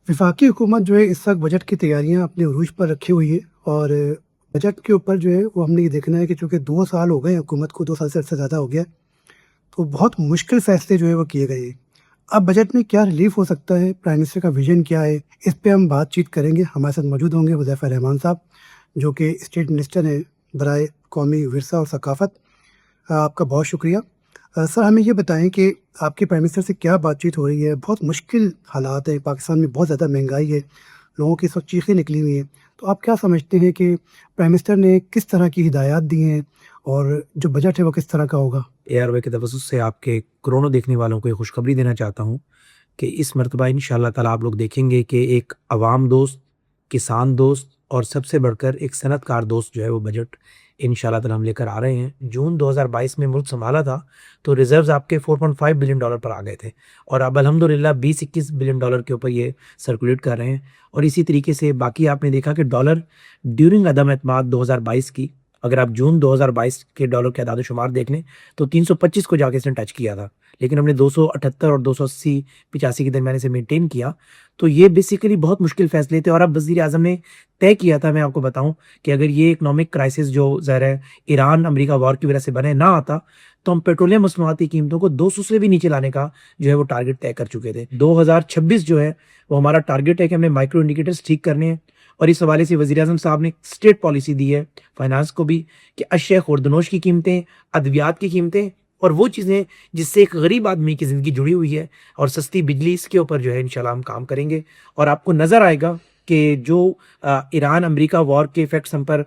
वफाकी हुकूमत जो है इस वक्त बजट की तैयारियां अपने उरूज पर रखी हुई है। और बजट के ऊपर जो है वो हमने ये देखना है कि चूँकि 2 साल हो गए हैं हुकूमत को, 2 साल से ज़्यादा हो गया है, तो बहुत मुश्किल फैसले जो है वो किए गए हैं। अब बजट में क्या रिलीफ हो सकता है, प्राइम मिनिस्टर का विजन क्या है, इस पे हम बातचीत करेंगे। हमारे साथ मौजूद होंगे हुज़ैफ़ा रहमान साहब, जो कि स्टेट मिनिस्टर हैं बराए कौमी विरसा और सकाफ़त। आपका बहुत शुक्रिया। सर, हमें ये बताएँ कि आपके प्राइम मिनिस्टर से क्या बातचीत हो रही है? बहुत मुश्किल हालात हैं, पाकिस्तान में बहुत ज़्यादा महंगाई है, लोगों की इस वक्त चीखें निकली हुई हैं। तो आप क्या समझते हैं कि प्राइम मिनिस्टर ने किस तरह की हिदायत दी हैं और जो बजट है वो किस तरह का होगा? एआरवाई के तवज्जुह से आपके कोरोना देखने वालों को ये खुशखबरी देना चाहता हूँ कि इस मर्तबा इंशाअल्लाह ताला आप लोग देखेंगे कि एक अवाम दोस्त, किसान दोस्त और सबसे बढ़कर एक सनअतकार दोस्त जो है वो बजट इंशाअल्लाह ताला हम लेकर आ रहे हैं। जून 2022 में मुल्क सँभाला था तो रिज़र्व्स आपके $4.5 बिलियन पर आ गए थे और अब अल्हम्दुलिल्लाह 20-21 बिलियन डॉलर के ऊपर ये सर्कुलेट कर रहे हैं। और इसी तरीके से बाकी आपने देखा कि डॉलर ड्यूरिंग अदम एतमाद 2022 की, अगर आप जून 2022 के डॉलर के आदाद-ओ-शुमार देख लें तो 325 को जाके इसने टच किया था, लेकिन हमने 278 और 280-85 के दरमियान इसे मेंटेन किया। तो ये बेसिकली बहुत मुश्किल फैसले थे और अब वज़ीर-ए-आज़म ने तय किया था, मैं आपको बताऊँ, कि अगर ये इकोनॉमिक क्राइसिस जो ज़ाहिर है ईरान-अमेरिका वॉर की वजह से बने ना आता, तो हम पेट्रोलियम मसनूआत की कीमतों को 200 से भी नीचे लाने का जो है वो टारगेट तय कर चुके थे। 2026 जो है वो हमारा टारगेट है कि हमने माइक्रो इंडिकेटर्स ठीक करने हैं। और इस हवाले से वज़ीर-ए-आज़म साहब ने स्टेट पॉलिसी दी है फाइनेंस को भी कि अशिया खुर्दनोश की कीमतें, अद्वियात की कीमतें और वो चीज़ें जिससे एक गरीब आदमी की ज़िंदगी जुड़ी हुई है और सस्ती बिजली, इसके ऊपर जो है इंशाल्लाह हम काम करेंगे। और आपको नज़र आएगा कि जो ईरान-अमेरिका वॉर के इफ़ेक्ट्स हम पर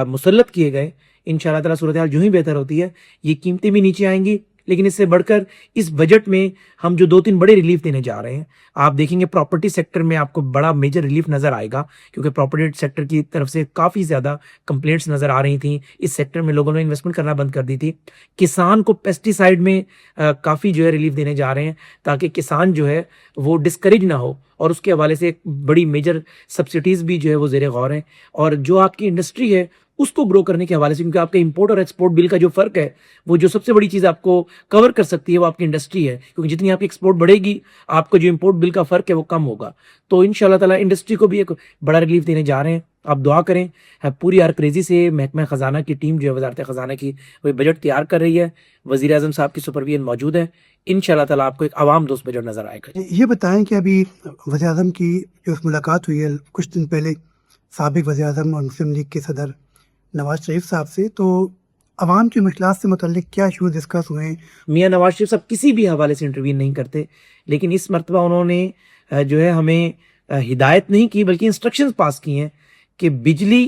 मुसल्लत किए गए, इंशाल्लाह ताला सूरत हाल यूँ ही बेहतर होती है, ये कीमतें भी नीचे आएँगी। लेकिन इससे बढ़कर इस बजट में हम जो 2-3 बड़े रिलीफ देने जा रहे हैं, आप देखेंगे प्रॉपर्टी सेक्टर में आपको बड़ा मेजर रिलीफ नज़र आएगा, क्योंकि प्रॉपर्टी सेक्टर की तरफ से काफ़ी ज़्यादा कंप्लेंट्स नज़र आ रही थी। इस सेक्टर में लोगों ने इन्वेस्टमेंट करना बंद कर दी थी। किसान को पेस्टिसाइड में काफ़ी जो है रिलीफ देने जा रहे हैं, ताकि किसान जो है वो डिस्करेज ना हो, और उसके हवाले से एक बड़ी मेजर सब्सिडीज़ भी जो है वो ज़ेरे गौर हैं। और जो आपकी इंडस्ट्री है उसको ग्रो करने के हवाले से, क्योंकि आपका इंपोर्ट और एक्सपोर्ट बिल का जो फ़र्क है, वो जो सबसे बड़ी चीज़ आपको कवर कर सकती है वो आपकी इंडस्ट्री है, क्योंकि जितनी आपकी एक्सपोर्ट बढ़ेगी, आपका जो इंपोर्ट बिल का फ़र्क है वो कम होगा। तो इंशाल्लाह ताला इंडस्ट्री को भी एक बड़ा रिलीफ देने जा रहे हैं। आप दुआ करें। पूरी आरक्रेज़ी से महकमा ख़ज़ाना की टीम जो है वज़ारत ख़ज़ाना की, वो बजट तैयार कर रही है। वज़ीर-ए-आज़म साहब की सुपरविजन मौजूद है। इंशाल्लाह ताला आपको एक अवाम दोस्त बजट नज़र आएगा। ये बताएँ कि अभी वज़ीर-ए-आज़म की जो मुलाकात हुई है कुछ दिन पहले साबिक़ वज़ीर-ए-आज़म और मुस्लिम लीग के सदर नवाज़ शरीफ साहब से, तो अवाम की मुश्किलात से मुतल्लिक़ क्या इश्यूज़ डिस्कस हुए हैं? मियाँ नवाज़ शरीफ साहब किसी भी हवाले से इंटरवीन नहीं करते, लेकिन इस मर्तबा उन्होंने जो है हमें हिदायत नहीं की, बल्कि इंस्ट्रक्शंस पास की हैं कि बिजली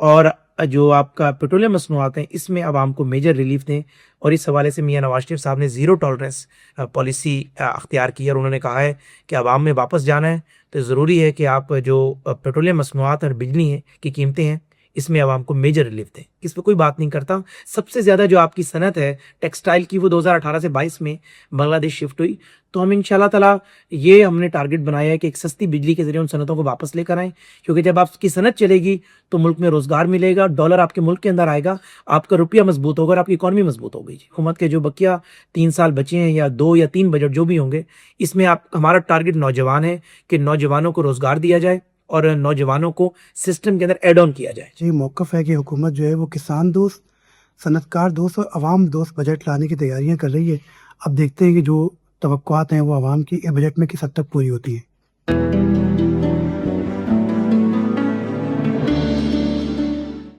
और जो आपका पेट्रोलियम मसनूआत हैं, इसमें आवाम को मेजर रिलीफ दें। और इस हवाले से मियाँ नवाज़ शरीफ साहब ने ज़ीरो टॉलरेंस पॉलिसी अख्तियार की है, और उन्होंने कहा है कि आवाम में वापस जाना है तो ज़रूरी है कि आप जो पेट्रोलियम मसनूआत और बिजली हैं की कीमतें हैं, इसमें आवाम को मेजर रिलीफ दें। इस पे कोई बात नहीं करता। सबसे ज़्यादा जो आपकी सनत है टेक्सटाइल की, वो 2018 से 22 में बांग्लादेश शिफ्ट हुई। तो हम इंशाल्लाह ताला ये हमने टारगेट बनाया है कि एक सस्ती बिजली के ज़रिए उन सनतों को वापस लेकर आएँ, क्योंकि जब आपकी सनत चलेगी तो मुल्क में रोज़गार मिलेगा, डॉलर आपके मुल्क के अंदर आएगा, आपका रुपया मजबूत होगा और आपकी इकॉनमी मजबूत होगी। हुकूमत के जो बकिया 3 साल बचे हैं, या 2 या 3 बजट जो भी होंगे, इसमें आप हमारा टारगेट नौजवान है कि नौजवानों को रोज़गार दिया जाए और नौजवानों को सिस्टम के अंदर ऐड ऑन किया जाए। जी, मौक़िफ़ है कि हुकूमत जो है वो किसान दोस्त, सनअतकार दोस्त और अवाम दोस्त बजट लाने की तैयारियां कर रही है। अब देखते हैं कि जो तवक्कुआत हैं वो अवाम की बजट में किस हद तक पूरी होती हैं।